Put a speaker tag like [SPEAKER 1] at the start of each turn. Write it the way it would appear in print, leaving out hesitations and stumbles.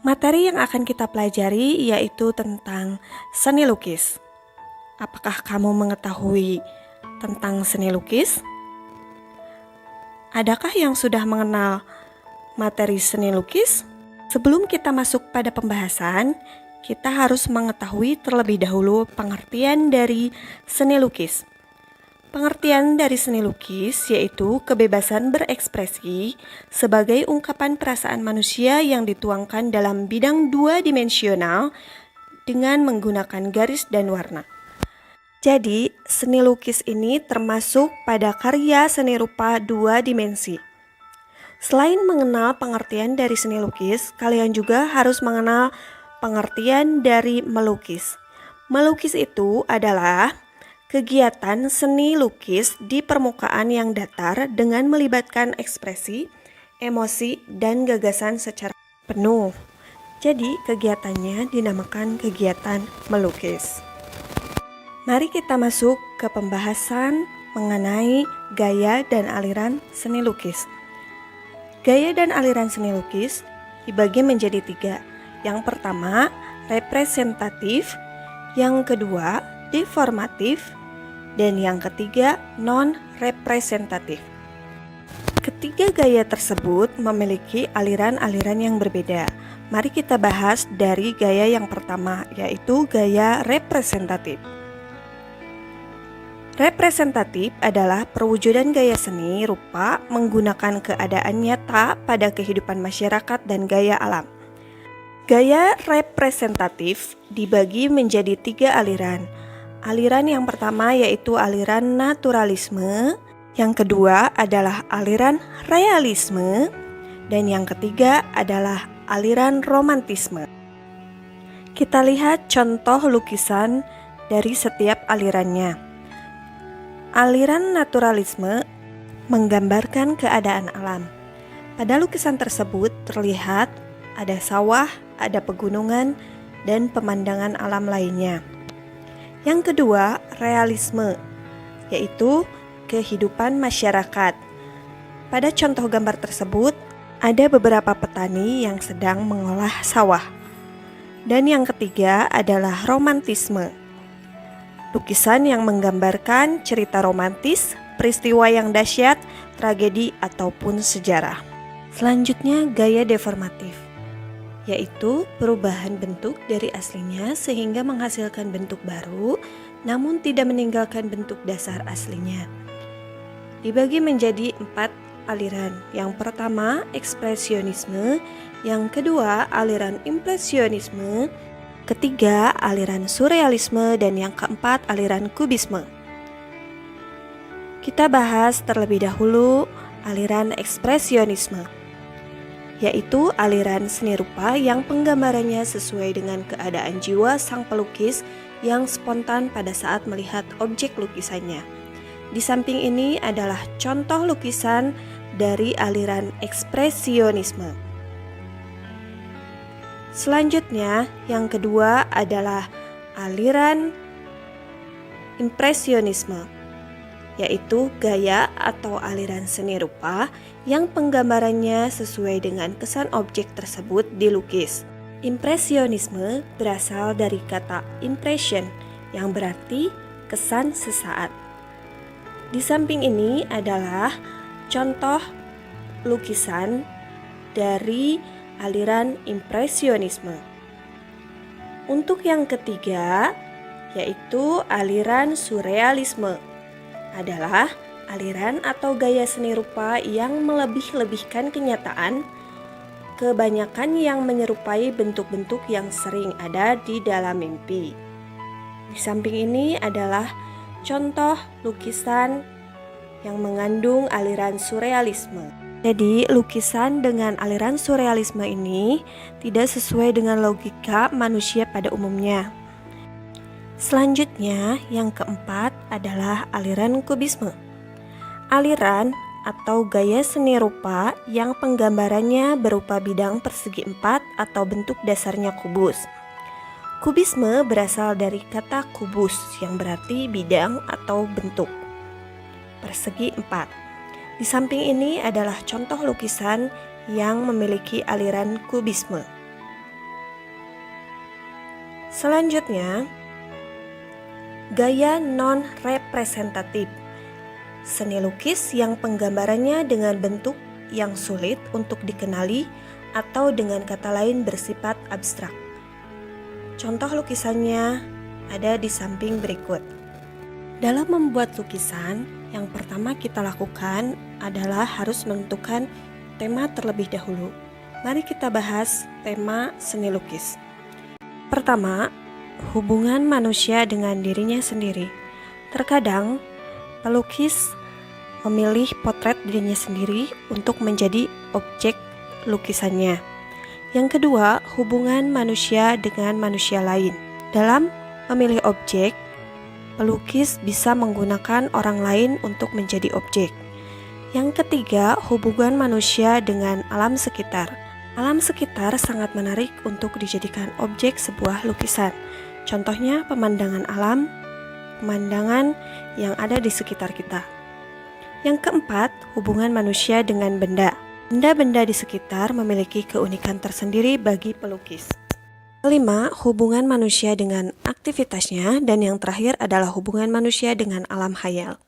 [SPEAKER 1] Materi yang akan kita pelajari yaitu tentang seni lukis. Apakah kamu mengetahui tentang seni lukis? Adakah yang sudah mengenal materi seni lukis? Sebelum kita masuk pada pembahasan, kita harus mengetahui terlebih dahulu pengertian dari seni lukis. Pengertian dari seni lukis yaitu kebebasan berekspresi sebagai ungkapan perasaan manusia yang dituangkan dalam bidang dua dimensional dengan menggunakan garis dan warna. Jadi, seni lukis ini termasuk pada karya seni rupa dua dimensi. Selain mengenal pengertian dari seni lukis, kalian juga harus mengenal pengertian dari melukis. Melukis itu adalah kegiatan seni lukis di permukaan yang datar dengan melibatkan ekspresi, emosi, dan gagasan secara penuh. Jadi, kegiatannya dinamakan kegiatan melukis. Mari kita masuk ke pembahasan mengenai gaya dan aliran seni lukis. Gaya dan aliran seni lukis dibagi menjadi 3. Yang pertama, representatif. Yang kedua, deformatif. Dan yang ketiga, non-representatif. Ketiga gaya tersebut memiliki aliran-aliran yang berbeda. Mari kita bahas dari gaya yang pertama, yaitu gaya representatif. Representatif adalah perwujudan gaya seni rupa menggunakan keadaan nyata pada kehidupan masyarakat dan gaya alam. Gaya representatif dibagi menjadi 3 aliran. Aliran yang pertama yaitu aliran naturalisme, yang kedua adalah aliran realisme, dan yang ketiga adalah aliran romantisme. Kita lihat contoh lukisan dari setiap alirannya. Aliran naturalisme menggambarkan keadaan alam. Pada lukisan tersebut terlihat ada sawah, ada pegunungan, dan pemandangan alam lainnya. Yang kedua, realisme, yaitu kehidupan masyarakat. Pada contoh gambar tersebut, ada beberapa petani yang sedang mengolah sawah. Dan yang ketiga adalah romantisme. Lukisan yang menggambarkan cerita romantis, peristiwa yang dahsyat, tragedi, ataupun sejarah. Selanjutnya, gaya deformatif, yaitu perubahan bentuk dari aslinya sehingga menghasilkan bentuk baru, namun tidak meninggalkan bentuk dasar aslinya. Dibagi menjadi 4 aliran. Yang pertama, ekspresionisme, yang kedua, aliran impresionisme, ketiga, aliran surrealisme, dan yang keempat, aliran kubisme. Kita bahas terlebih dahulu aliran ekspresionisme, yaitu aliran seni rupa yang penggambarannya sesuai dengan keadaan jiwa sang pelukis yang spontan pada saat melihat objek lukisannya. Di samping ini adalah contoh lukisan dari aliran ekspresionisme. Selanjutnya, yang kedua adalah aliran impresionisme, yaitu gaya atau aliran seni rupa yang penggambarannya sesuai dengan kesan objek tersebut dilukis. Impresionisme berasal dari kata impression yang berarti kesan sesaat. Di samping ini adalah contoh lukisan dari aliran impresionisme. Untuk yang ketiga, yaitu aliran surrealisme, adalah aliran atau gaya seni rupa yang melebih-lebihkan kenyataan, kebanyakan yang menyerupai bentuk-bentuk yang sering ada di dalam mimpi. Di samping ini adalah contoh lukisan yang mengandung aliran surrealisme. Jadi, lukisan dengan aliran surrealisme ini tidak sesuai dengan logika manusia pada umumnya. Selanjutnya, yang keempat adalah aliran kubisme. Aliran atau gaya seni rupa yang penggambarannya berupa bidang persegi 4 atau bentuk dasarnya kubus. Kubisme berasal dari kata kubus yang berarti bidang atau bentuk persegi 4. Di samping ini adalah contoh lukisan yang memiliki aliran kubisme. Selanjutnya, gaya non-representatif. Seni lukis yang penggambarannya dengan bentuk yang sulit untuk dikenali atau dengan kata lain bersifat abstrak. Contoh lukisannya ada di samping berikut. Dalam membuat lukisan, yang pertama kita lakukan adalah harus menentukan tema terlebih dahulu. Mari kita bahas tema seni lukis. Pertama, hubungan manusia dengan dirinya sendiri. Terkadang, pelukis memilih potret dirinya sendiri untuk menjadi objek lukisannya. Yang kedua, hubungan manusia dengan manusia lain. Dalam memilih objek, pelukis bisa menggunakan orang lain untuk menjadi objek. Yang ketiga, hubungan manusia dengan alam sekitar. Alam sekitar sangat menarik untuk dijadikan objek sebuah lukisan. Contohnya pemandangan alam, pemandangan yang ada di sekitar kita. Yang keempat, hubungan manusia dengan benda. Benda-benda di sekitar memiliki keunikan tersendiri bagi pelukis. Kelima, hubungan manusia dengan aktivitasnya, dan yang terakhir adalah hubungan manusia dengan alam khayal.